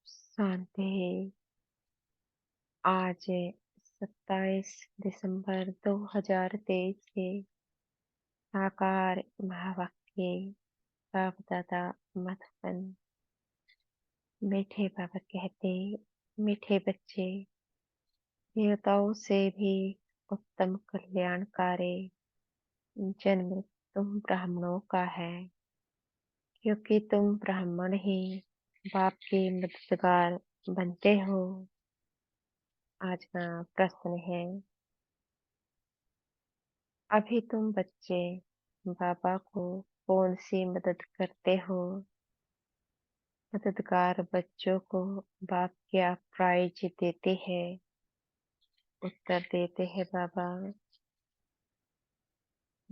शांति। आज 27 दिसंबर 2023 के साकार महावाक्य बाप दादा मधुबन। मीठे बाबा कहते, मीठे बच्चे, देवताओं से भी उत्तम कल्याणकारी जन्म तुम ब्राह्मणों का है, क्योंकि तुम ब्राह्मण ही बाप के मददगार बनते हो। आज का प्रश्न है, अभी तुम बच्चे बाबा को कौन सी मदद करते हो? मददगार बच्चों को बाप क्या प्राइज देते हैं? उत्तर देते हैं बाबा,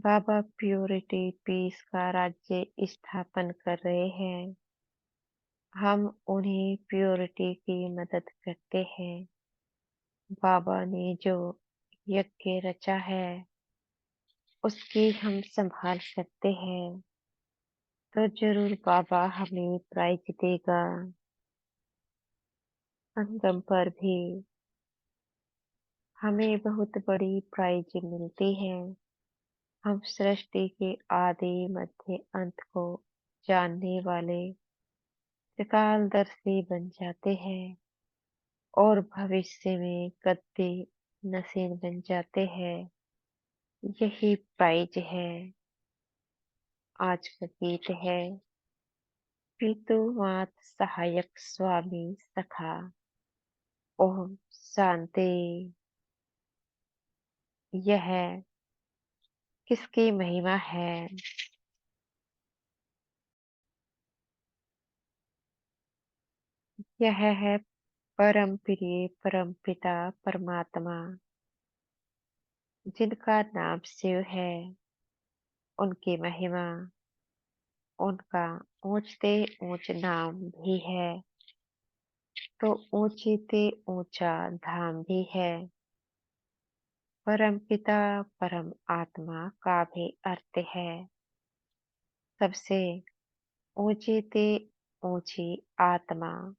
बाबा प्योरिटी पीस का राज्य स्थापन कर रहे हैं। हम उन्हें प्योरिटी की मदद करते हैं। बाबा ने जो यज्ञ रचा है उसकी हम संभाल सकते हैं, तो जरूर बाबा हमें प्राइज देगा। संगम पर भी हमें बहुत बड़ी प्राइज मिलती है। हम सृष्टि के आदि मध्य अंत को जानने वाले त्रिकालदर्शी बन जाते हैं और भविष्य में गद्दी नसीन बन जाते हैं। यही प्राइज है। आज का गीत है, पितु मात सहायक स्वामी सखा। ओम शांति। यह किसकी महिमा है? यह है परम प्रिय परम पिता परमात्मा, जिनका नाम शिव है। उनकी महिमा, उनका ऊंचते ऊंच नाम भी है, तो ऊंचीते ऊंचा धाम भी है। परम पिता परम आत्मा का भी अर्थ है सबसे ऊंचीते ऊंची आत्मा।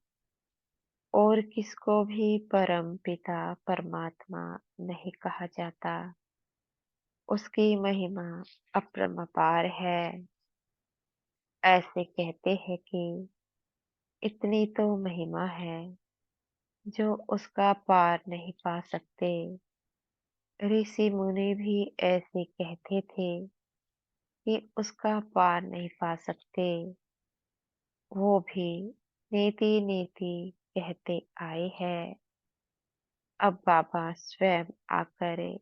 और किसको भी परम पिता परमात्मा नहीं कहा जाता। उसकी महिमा अपरंपार है। ऐसे कहते हैं कि इतनी तो महिमा है जो उसका पार नहीं पा सकते। ऋषि मुनि भी ऐसे कहते थे कि उसका पार नहीं पा सकते। वो भी नीति नीति कहते आए हैं। अब बाबा स्वयं आकर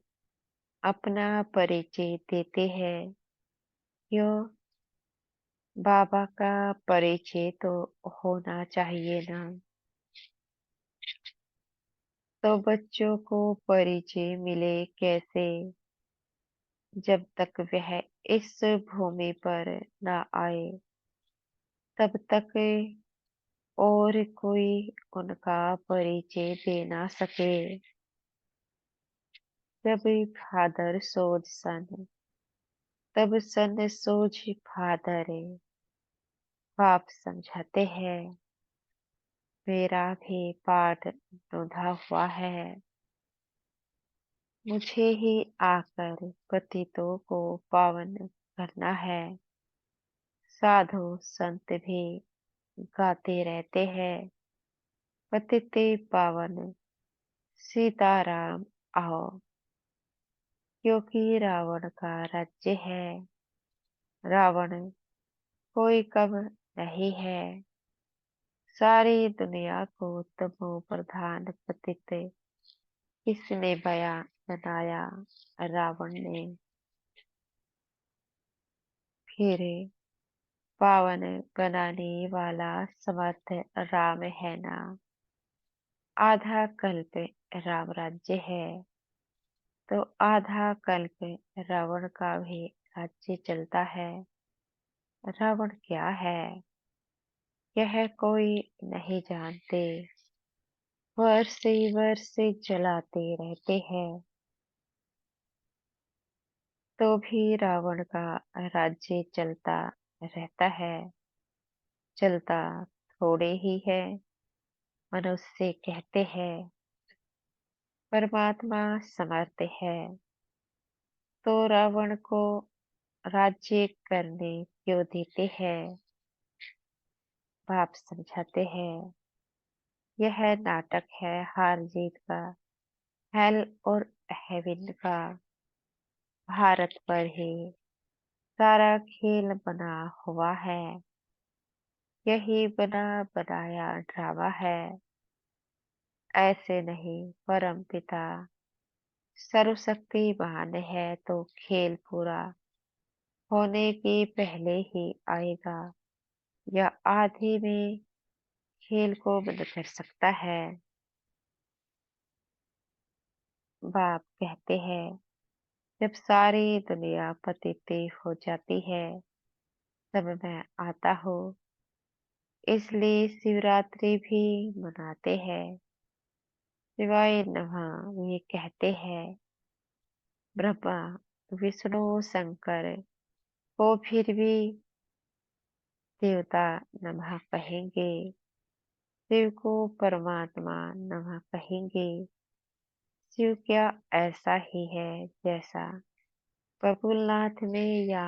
अपना परिचय देते हैं। क्यों? बाबा का परिचय तो होना चाहिए ना। तो बच्चों को परिचय मिले कैसे, जब तक वह इस भूमि पर न आए तब तक और कोई उनका परिचय दे ना सके। जब फादर सोच सन, तब सन सोच फादर। बाप समझाते हैं, मेरा भी पाठ रुधा हुआ है। मुझे ही आकर पतितों को पावन करना है। साधु संत भी गाते रहते हैं, पतित पावन सीताराम आओ। क्योंकि रावण का राज्य है। रावण कोई कम नहीं है। सारी दुनिया को तमो प्रधान पतित किसने बनाया? रावण ने। फिर पावन बनाने वाला समर्थ राम है ना। आधा कल्प राम राज्य है, तो आधा कल्प रावण का भी राज्य चलता है। रावण क्या है यह कोई नहीं जानते। वर्ष वर्ष जलाते रहते हैं, तो भी रावण का राज्य चलता रहता है। चलता थोड़े ही है, मनुष्य कहते हैं परमात्मा समर्थ है, तो रावण को राज्य करने क्यों देते हैं? बाप समझाते हैं यह नाटक है हार जीत का, हेल और हेवन का। भारत पर ही सारा खेल बना हुआ है, यही बना बनाया ड्रामा है। ऐसे नहीं, परम पिता सर्वशक्तिमान है तो खेल पूरा होने के पहले ही आएगा, या आधे में खेल को बंद कर सकता है। बाप कहते हैं जब सारी दुनिया पतित हो जाती है तब मैं आता हूँ, इसलिए शिवरात्रि भी मनाते हैं। शिवाय नमः ये कहते हैं, ब्रह्मा विष्णु शंकर को फिर भी देवता नमः कहेंगे, शिव को परमात्मा नमः कहेंगे। शिव क्या ऐसा ही है जैसा बबुलनाथ में या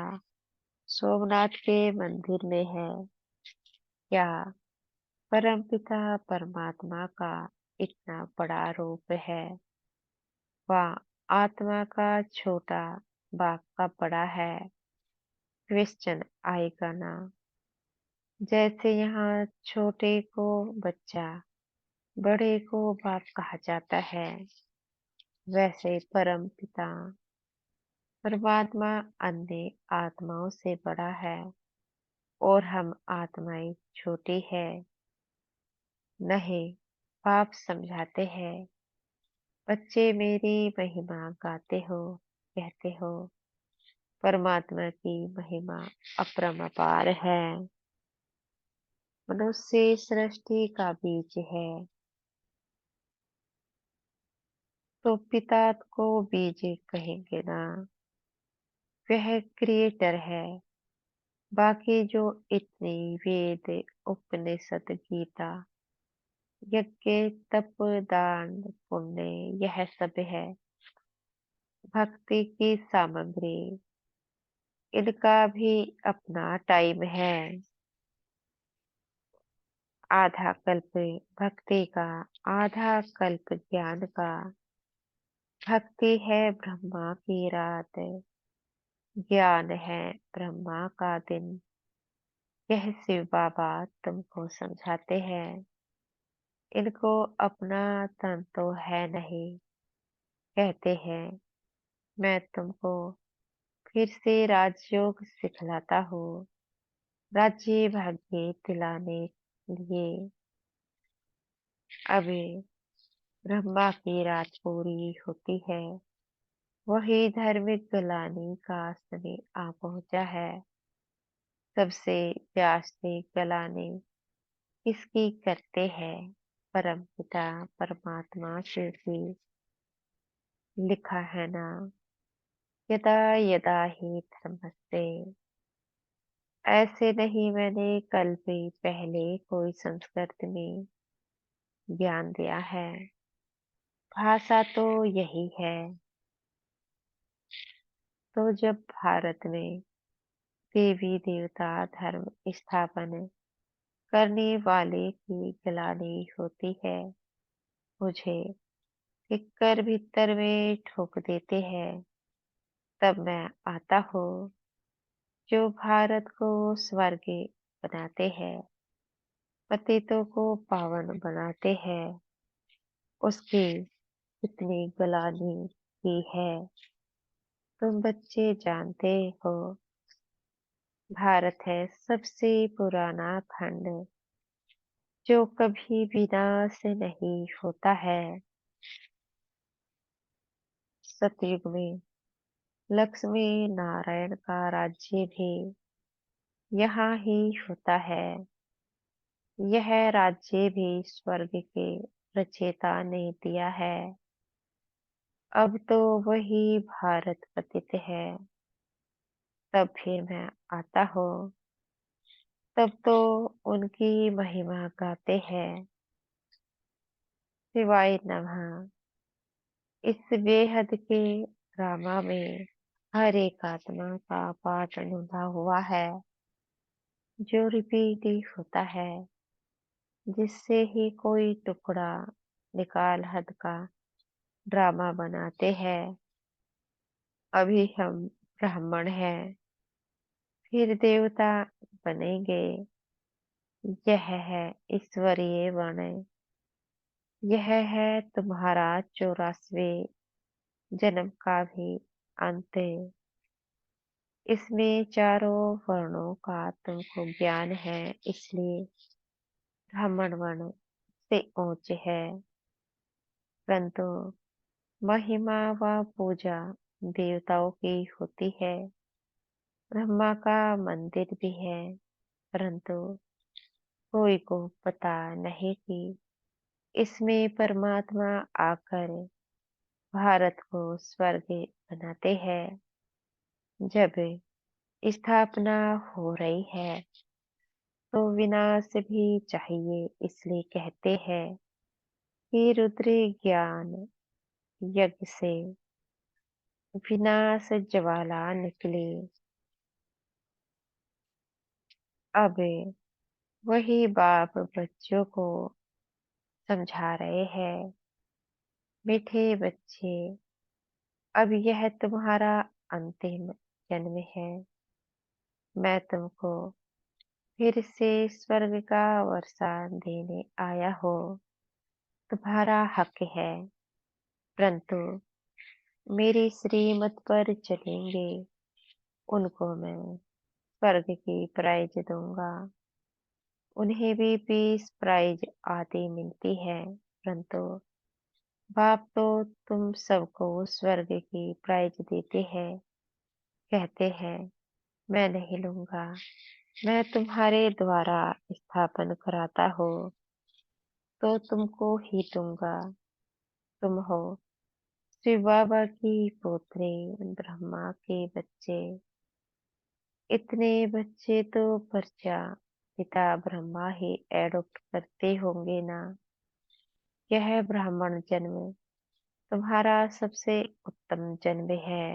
सोमनाथ के मंदिर में है? क्या परमपिता परमात्मा का इतना बड़ा रूप है, वह आत्मा का छोटा बाप का बड़ा है? क्वेश्चन आएगा ना। जैसे यहाँ छोटे को बच्चा, बड़े को बाप कहा जाता है, वैसे परम पिता परमात्मा अन्य आत्माओं से बड़ा है और हम आत्माएं छोटी है। नहीं, बाप समझाते हैं, बच्चे मेरी महिमा गाते हो, कहते हो परमात्मा की महिमा अपरंपार है। मनुष्य सृष्टि का बीज है, तो पिता को बीज कहेंगे ना। वह क्रिएटर है। बाकी जो इतनी वेद, उपनिषद, गीता, यज्ञ, तप, दान, पुण्य, यह सब है भक्ति की सामग्री। इनका भी अपना टाइम है। आधा कल्प भक्ति का, आधा कल्प ज्ञान का। भक्ति है ब्रह्मा की रात, ज्ञान है ब्रह्मा का दिन। यह शिव बाबा तुमको समझाते हैं। इनको अपना तन तो है नहीं। कहते हैं मैं तुमको फिर से राजयोग सिखलाता हूँ, राज्य भाग्य दिलाने लिए। अभी ब्रह्मा की रात पूरी होती है, वही धार्मिक गलानी का समय आ पहुंचा है। सबसे जास्ती गलानी किसकी करते हैं? परम पिता परमात्मा शिव की। लिखा है ना, यदा यदा ही धर्मस्ते। ऐसे नहीं, मैंने कल भी पहले कोई संस्कृत में ज्ञान दिया है। भाषा तो यही है। तो जब भारत में देवी देवता धर्म स्थापन करने वाले की गिलानी होती है, मुझे टिक्कर भीतर में ठोक देते हैं, तब मैं आता हूँ। जो भारत को स्वर्ग बनाते हैं, पतितों को पावन बनाते हैं, उसकी कितनी गलानी की है तुम बच्चे जानते हो। भारत है सबसे पुराना खंड, जो कभी विनाश नहीं होता है। सतयुग में लक्ष्मी नारायण का राज्य भी यहाँ ही होता है। यह राज्य भी स्वर्ग के रचयिता ने दिया है। अब तो वही भारत पतित है। तब फिर मैं आता हूँ, तब तो उनकी महिमा गाते हैं। शिवाय नमः। इस बेहद के ड्रामा में हर एक आत्मा का पार्ट अनोखा हुआ है, जो रिपीट ही होता है, जिससे ही कोई टुकड़ा निकाल हद का ड्रामा बनाते हैं। अभी हम ब्राह्मण हैं, फिर देवता बनेंगे। यह है ईश्वरीय वाणी। यह है तुम्हारा 84वें जन्म का भी अंत। इसमें चारों वर्णों का तुमको ज्ञान है, इसलिए ब्राह्मण वर्ण से ऊंच है। परंतु महिमा व पूजा देवताओं की होती है। ब्रह्मा का मंदिर भी है, परंतु कोई को पता नहीं कि इसमें परमात्मा आकर भारत को स्वर्ग बनाते हैं। जब स्थापना हो रही है तो विनाश भी चाहिए, इसलिए कहते हैं कि रुद्र ज्ञान यज्ञ से विनाश ज्वाला निकली। अब वही बाप बच्चों को समझा रहे हैं, मीठे बच्चे, अब यह तुम्हारा अंतिम जन्म है। मैं तुमको फिर से स्वर्ग का वरदान देने आया हूँ। तुम्हारा हक है, परंतु मेरी श्रीमत पर चलेंगे उनको मैं स्वर्ग की प्राइज दूंगा। उन्हें भी पीस प्राइज आदि मिलती है, परंतु बाप तो तुम सबको स्वर्ग की प्राइज देते हैं। कहते हैं मैं नहीं लूंगा, मैं तुम्हारे द्वारा स्थापन कराता हूँ तो तुमको ही दूंगा। तुम हो शिव बाबा की पोतरे, ब्रह्मा के बच्चे। इतने बच्चे तो प्रजा पिता ब्रह्मा ही एडॉप्ट करते होंगे ना। यह ब्राह्मण जन्म तुम्हारा सबसे उत्तम जन्म है।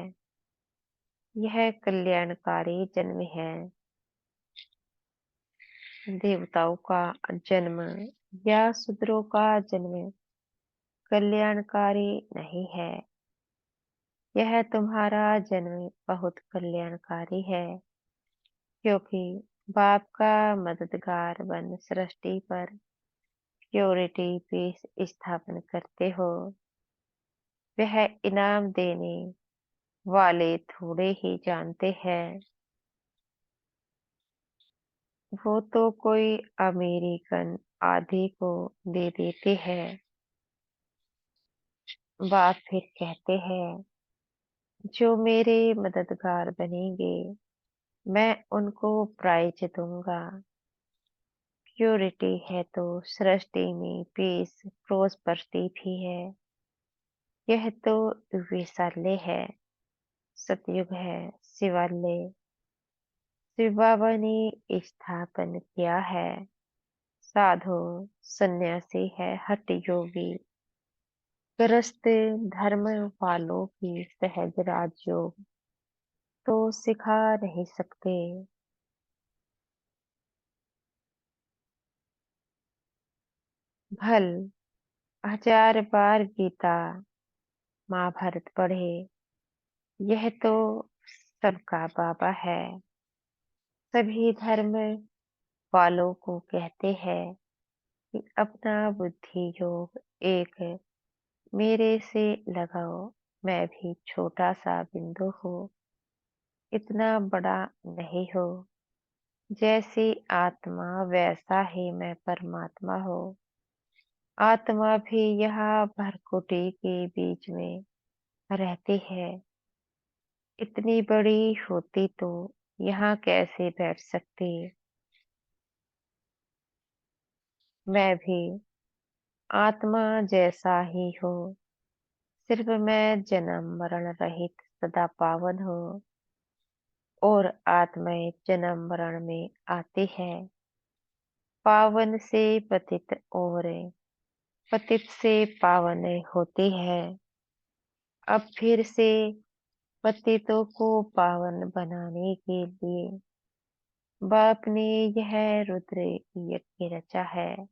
यह कल्याणकारी जन्म है। देवताओं का जन्म या शूद्रों का जन्म कल्याणकारी नहीं है। यह तुम्हारा जन्म बहुत कल्याणकारी है, क्योंकि बाप का मददगार बन सृष्टि पर प्योरिटी पीस स्थापन करते हो। वह इनाम देने वाले थोड़े ही जानते हैं। वो तो कोई अमेरिकन आधे को दे देते हैं। बाप फिर कहते हैं जो मेरे मददगार बनेंगे मैं उनको प्राइज दूंगा। प्योरिटी है तो सृष्टि में पीस प्रोस्पर्टी भी है। यह तो वैशाल्य है, सतयुग है, शिवालय। शिव बाबा ने स्थापन किया है। साधु सन्यासी है, हठ योगी गृहस्थ धर्म वालों की सहज राजयोग तो सिखा नहीं सकते। भल 1000 बार गीता महाभारत पढ़े, यह तो सबका बाबा है। सभी धर्म वालों को कहते हैं कि अपना बुद्धि योग एक मेरे से लगाओ। मैं भी छोटा सा बिंदु हूँ, इतना बड़ा नहीं हो। जैसी आत्मा वैसा ही मैं परमात्मा हूँ। आत्मा भी यहाँ भरकुटी के बीच में रहती है। इतनी बड़ी होती तो यहाँ कैसे बैठ सकती। मैं भी आत्मा जैसा ही हूँ, सिर्फ मैं जन्म मरण रहित सदा पावन हूँ। और आत्माएं जन्म मरण में आती है, पावन से पतित और पतित से पावन होती है। अब फिर से पतितों को पावन बनाने के लिए बाप ने यह रुद्र यज्ञ रचा है।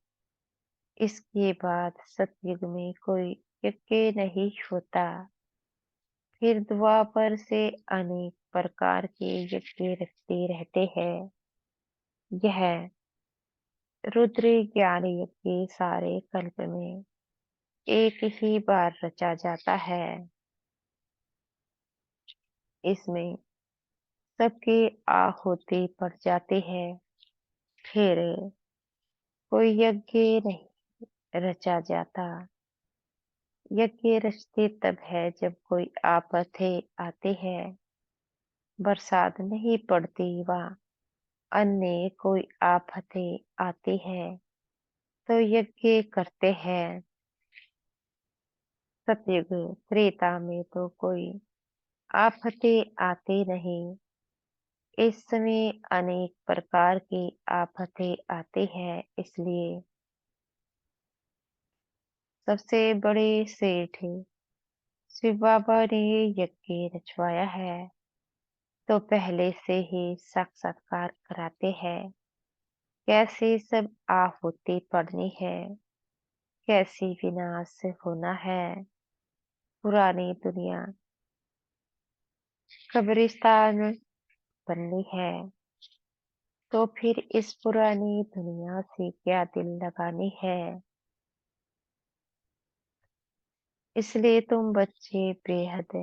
इसके बाद सतयुग में कोई यज्ञ नहीं होता। फिर द्वापर से अनेक प्रकार के यज्ञ रचते रहते हैं। यह रुद्र ज्ञान यज्ञ सारे कल्प में एक ही बार रचा जाता है। इसमें सबकी आहुति पड़ जाती है। फिर कोई यज्ञ नहीं रचा जाता। यज्ञ रचते तब है जब कोई आपत्ति आती है, बरसात नहीं पड़ती व अन्य कोई आफतें आती है तो यज्ञ करते हैं। सतयुग त्रेता में तो कोई आफतें आती नहीं। इस समय अनेक प्रकार की आफतें आती है, इसलिए सबसे बड़े सेठ शिव बाबा ने यज्ञ रचवाया है तो पहले से ही साक्षात्कार कराते हैं। कैसे सब आहुति पड़नी है, कैसी विनाश होना है। पुरानी दुनिया कब्रिस्तान बननी है तो फिर इस पुरानी दुनिया से क्या दिल लगानी है। इसलिए तुम बच्चे बेहद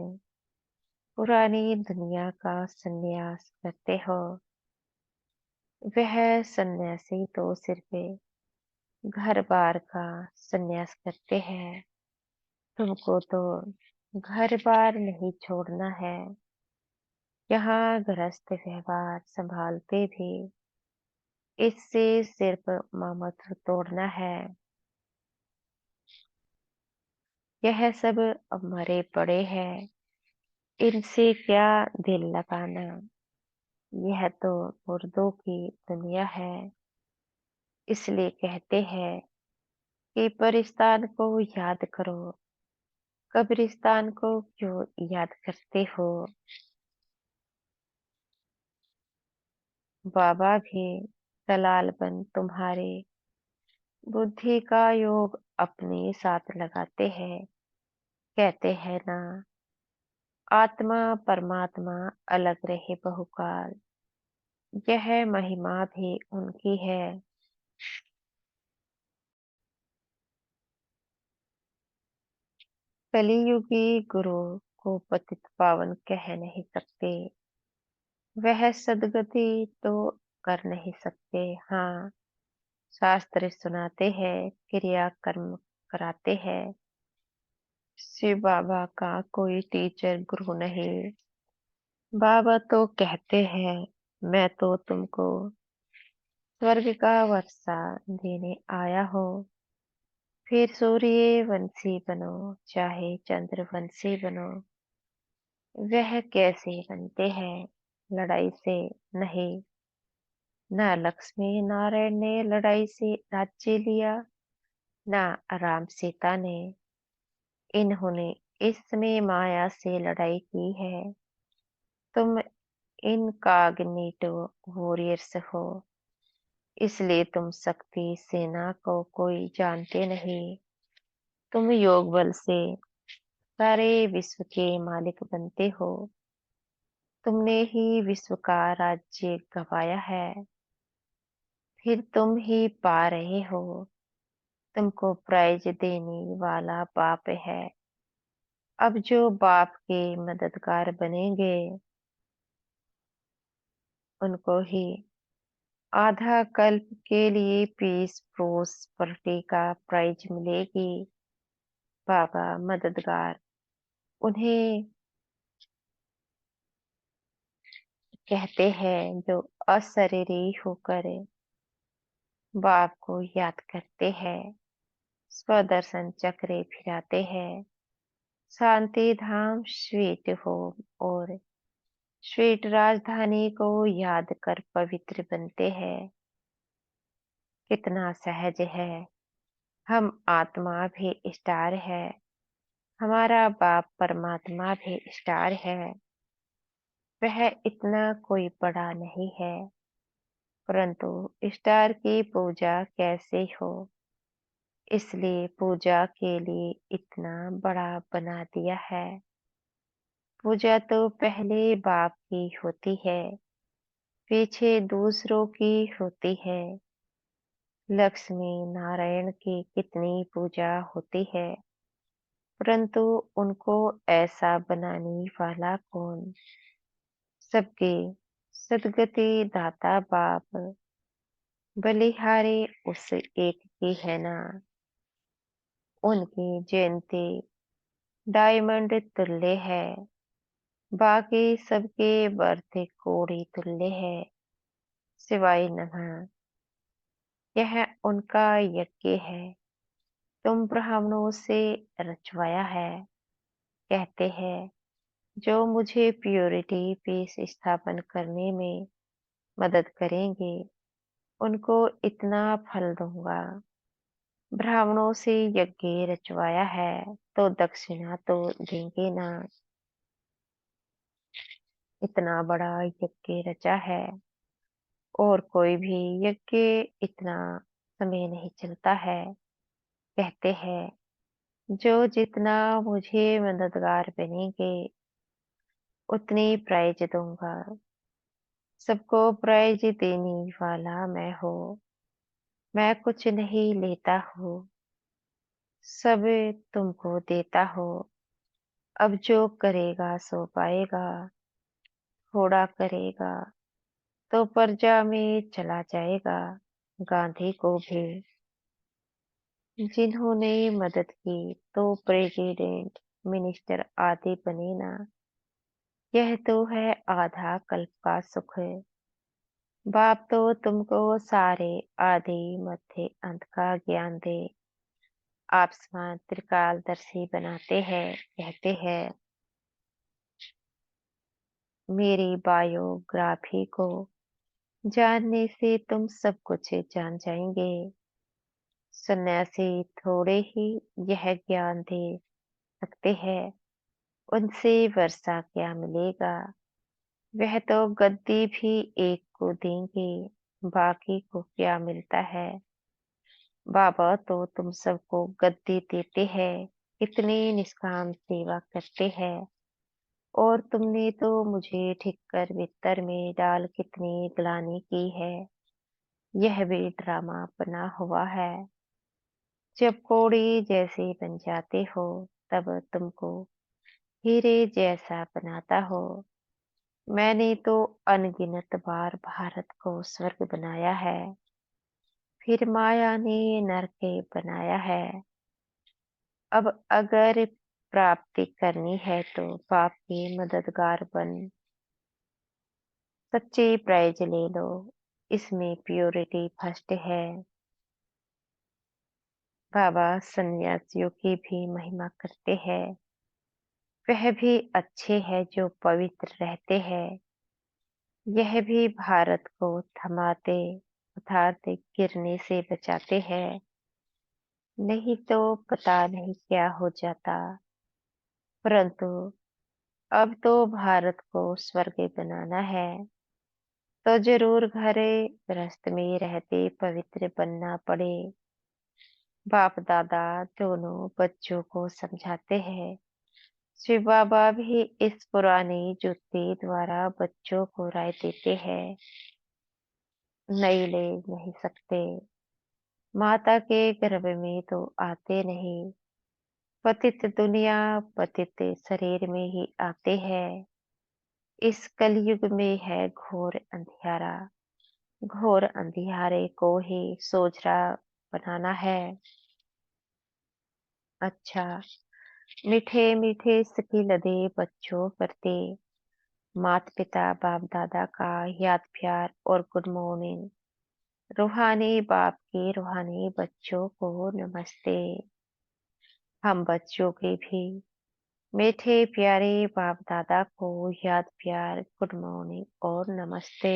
पुरानी दुनिया का संन्यास करते हो। वह सन्यासी तो सिर्फ घर बार का संन्यास करते हैं। तुमको तो घर बार नहीं छोड़ना है। यहाँ गृहस्थ व्यवहार संभालते भी इससे सिर्फ ममत्व तोड़ना है। यह सब अब मरे पड़े हैं, इनसे क्या दिल लगाना। यह तो मुर्दों की दुनिया है। इसलिए कहते हैं कि कब्रिस्तान को याद करो। कब्रिस्तान को क्यों याद करते हो? बाबा भी दलाल बन तुम्हारे बुद्धि का योग अपने साथ लगाते हैं। कहते हैं ना, आत्मा परमात्मा अलग रहे बहुकाल। यह महिमा भी उनकी है। कलियुगी गुरु को पतित पावन कह नहीं सकते। वह सदगति तो कर नहीं सकते। हाँ, शास्त्र सुनाते हैं, क्रिया कर्म कराते हैं। शिव बाबा का कोई टीचर गुरु नहीं। बाबा तो कहते हैं, मैं तो तुमको स्वर्ग का वर्षा देने आया हूँ। फिर सूर्यवंशी बनो चाहे चंद्रवंशी बनो। वह कैसे बनते हैं? लड़ाई से नहीं। न लक्ष्मी नारायण ने लड़ाई से राज्य लिया, न राम सीता ने। इन्होंने इसमें माया से लड़ाई की है। तुम इनकॉग्निटो वॉरियर्स हो, इसलिए तुम शक्ति सेना को कोई जानते नहीं। तुम योग बल से सारे विश्व के मालिक बनते हो। तुमने ही विश्व का राज्य गंवाया है, फिर तुम ही पा रहे हो। तुमको प्राइज देने वाला बाप है। अब जो बाप के मददगार बनेंगे उनको ही आधा कल्प के लिए पीस प्रोस्पेरिटी का प्राइज मिलेगी। बाबा मददगार उन्हें कहते हैं जो अशरीरी होकर बाप को याद करते हैं, स्वदर्शन चक्रे फिराते हैं। शांति धाम स्वीट होम और स्वीट राजधानी को याद कर पवित्र बनते हैं। कितना सहज है। हम आत्मा भी स्टार है, हमारा बाप परमात्मा भी स्टार है। वह इतना कोई बड़ा नहीं है, परंतु स्टार की पूजा कैसे हो, इसलिए पूजा के लिए इतना बड़ा बना दिया है। पूजा तो पहले बाप की होती है, पीछे दूसरों की होती है। लक्ष्मी नारायण की कितनी पूजा होती है, परंतु उनको ऐसा बनाने वाला कौन? सबके सदगति दाता बाप बलिहारी उस एक की है ना। उनकी जयंती डायमंड तुल्य है, बाकी सबके बर्थे कोड़ी तुल्य है। सिवाय नमः, यह उनका यज्ञ है, तुम ब्राह्मणों से रचवाया है। कहते हैं जो मुझे प्योरिटी पीस स्थापन करने में मदद करेंगे, उनको इतना फल दूंगा। ब्राह्मणों से यज्ञ रचवाया है, तो दक्षिणा तो देंगे ना। इतना बड़ा यज्ञ रचा है, और कोई भी यज्ञ इतना समय नहीं चलता है। कहते हैं जो जितना मुझे मददगार बनेंगे, उतनी प्राइज दूंगा। सबको प्राइज देने वाला मैं हूँ। मैं कुछ नहीं लेता हूँ, सब तुमको देता हूँ। अब जो करेगा सो पाएगा, थोड़ा करेगा तो प्रजा में चला जाएगा। गांधी को भी जिन्होंने मदद की तो प्रेसिडेंट मिनिस्टर आदि बने ना। यह तो है आधा कल्प का सुख। बाप तो तुमको सारे आदि मध्य अंत का ज्ञान दे, आसमान त्रिकालदर्शी बनाते हैं। कहते हैं मेरी बायोग्राफी को जानने से तुम सब कुछ जान जाएंगे। सन्यासी थोड़े ही यह ज्ञान दे सकते हैं, उनसे वर्षा क्या मिलेगा। वह तो गद्दी भी एक को देंगे, बाकी को क्या मिलता है। बाबा तो तुम सबको गद्दी देते हैं, कितनी निष्काम सेवा करते हैं। और तुमने तो मुझे ठिक्कर बिस्तर में डाल कितनी ग्लानि की है। यह भी ड्रामा बना हुआ है। जब कोड़ी जैसे बन जाते हो, तब तुमको हीरे जैसा बनाता हो। मैंने तो अनगिनत बार भारत को स्वर्ग बनाया है, फिर माया ने नरक बनाया है। अब अगर प्राप्ति करनी है तो बाप के मददगार बन सच्ची प्राइज ले लो। इसमें प्योरिटी फर्स्ट है। बाबा सन्यासियों की भी महिमा करते हैं। वह भी अच्छे हैं जो पवित्र रहते हैं। यह भी भारत को थमाते अर्थात गिरने से बचाते हैं, नहीं तो पता नहीं क्या हो जाता। परंतु अब तो भारत को स्वर्ग बनाना है, तो जरूर घरे गृहस्थ में रहते पवित्र बनना पड़े। बाप दादा दोनों बच्चों को समझाते हैं। शिव बाबा भी इस पुरानी जुत्ती द्वारा बच्चों को राय देते हैं। नई ले नहीं सकते, माता के गर्भ में तो आते नहीं। पतित दुनिया पतित शरीर में ही आते हैं। इस कलयुग में है घोर अंधियारा, घोर अंधियारे को ही सोझरा बनाना है। अच्छा, मीठे मीठे सिकी लदे बच्चों प्रति माता पिता बाप दादा का याद प्यार और गुड मॉर्निंग। रूहानी बाप के रूहानी बच्चों को नमस्ते। हम बच्चों के भी मीठे प्यारे बाप दादा को याद प्यार गुड मॉर्निंग और नमस्ते।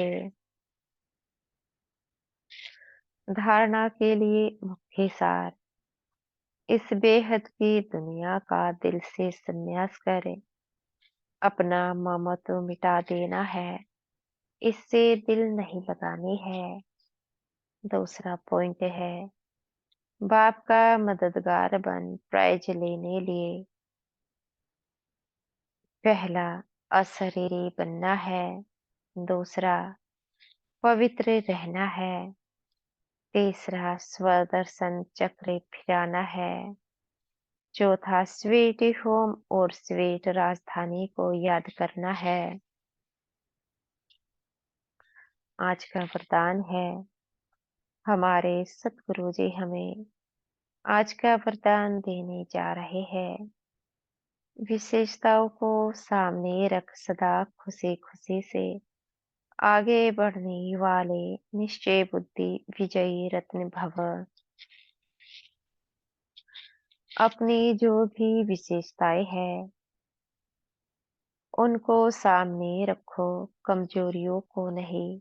धारणा के लिए मुख्य सार। इस बेहद की दुनिया का दिल से संन्यास करें। अपना ममत्व मिटा देना है, इससे दिल नहीं लगानी है। दूसरा पॉइंट है, बाप का मददगार बन प्राइज लेने लिए। पहला, अशरीरी बनना है। दूसरा, पवित्र रहना है। तीसरा, स्वदर्शन चक्र फिराना है। चौथा, स्वीट होम और स्वीट राजधानी को याद करना है। आज का वरदान है, हमारे सतगुरु जी हमें आज का वरदान देने जा रहे हैं। विशेषताओं को सामने रख सदा खुशी खुशी से आगे बढ़ने वाले निश्चय बुद्धि विजयी रत्न भव। अपनी जो भी विशेषताएं हैं उनको सामने रखो, कमजोरियों को नहीं।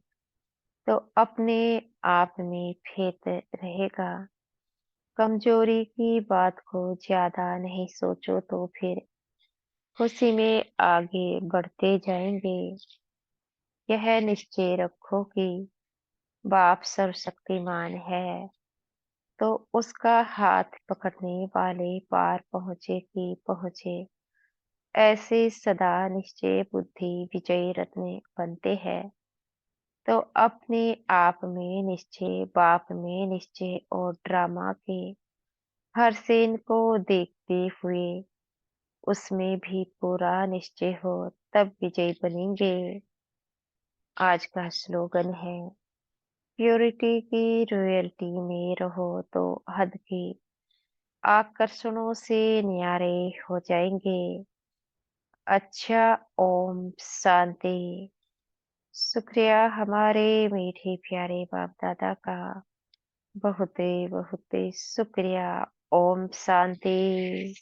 तो अपने आप में फेथ रहेगा। कमजोरी की बात को ज्यादा नहीं सोचो तो फिर खुशी में आगे बढ़ते जाएंगे। यह निश्चय रखो कि बाप सर्वशक्तिमान है, तो उसका हाथ पकड़ने वाले पार पहुंचे कि पहुंचे। ऐसे सदा निश्चय बुद्धि विजयी रत्न बनते हैं। तो अपने आप में निश्चय, बाप में निश्चय और ड्रामा के हर सीन को देखते हुए उसमें भी पूरा निश्चय हो, तब विजयी बनेंगे। आज का स्लोगन है, प्योरिटी की रॉयल्टी में रहो तो हद के आकर्षणों से न्यारे हो जाएंगे। अच्छा, ओम शांति। शुक्रिया हमारे मीठे प्यारे बाप दादा का, बहुत बहुत शुक्रिया। ओम शांति।